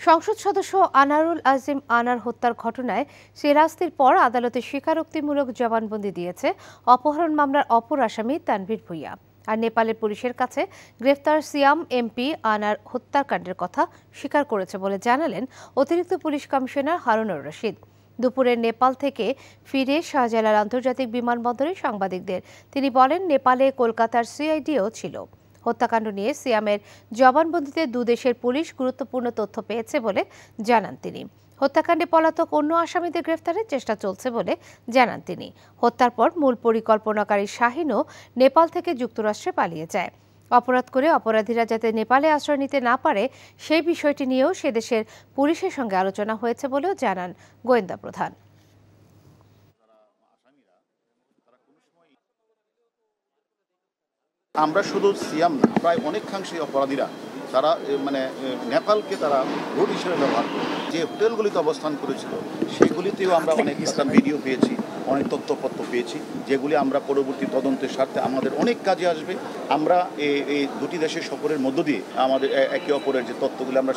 সংসদ সদস্য আনারুল আজিম আনার হত্যার ঘটনায় সিরাজতির পর আদালতে স্বীকারোক্তিমূলক জবানবন্দি দিয়েছে অপহরণ মামলার অপর আসামি তানভীর ভূঁইয়া। আর নেপালের পুলিশের কাছে গ্রেফতার সিয়াম এমপি আনার হত্যাকাণ্ডের কথা স্বীকার করেছে বলে জানালেন অতিরিক্ত পুলিশ কমিশনার হারুনুর রশিদ। দুপুরে নেপাল থেকে ফিরে শাহজালাল আন্তর্জাতিক বিমানবন্দরে সাংবাদিকদের তিনি বলেন, নেপালে কলকাতার সিআইডিও ছিল। হত্যাকাণ্ড নিয়ে সিয়ামের জবানবন্দিতে দুদেশের পুলিশ গুরুত্বপূর্ণ তথ্য পেয়েছে বলে জানান তিনি। হত্যাকাণ্ডে পলাতক অন্য আসামিদের গ্রেফতারের চেষ্টা চলছে বলে জানান তিনি। হত্যার পর মূল পরিকল্পনাকারী শাহিনও নেপাল থেকে যুক্তরাষ্ট্রে পালিয়ে যায়। অপরাধ করে অপরাধীরা যাতে নেপালে আশ্রয় নিতে না পারে সেই বিষয়টি নিয়েও সে দেশের পুলিশের সঙ্গে আলোচনা হয়েছে বলেও জানান গোয়েন্দা প্রধান। আমরা শুধু সিয়াম না, প্রায় অনেকাংশে অপরাধীরা তারা নেপালকে তারা রুট হিসেবে ব্যবহার করে যে হোটেলগুলিতে অবস্থান করেছিল সেগুলিতেও আমরা অনেক ভিডিও পেয়েছি, অনেক তথ্যপত্র পেয়েছি, যেগুলি আমরা পরবর্তী তদন্তের স্বার্থে আমাদের অনেক কাজে আসবে। আমরা এই দুটি দেশের সফরের মধ্য দিয়ে আমাদের একে অপরের যে তথ্যগুলি আমরা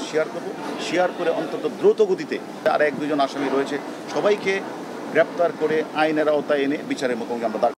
শেয়ার করে অন্তত দ্রুত গতিতে আর এক দুজন আসামি রয়েছে সবাইকে গ্রেপ্তার করে আইনের আওতায় এনে বিচারের মুখোমুখি আমরা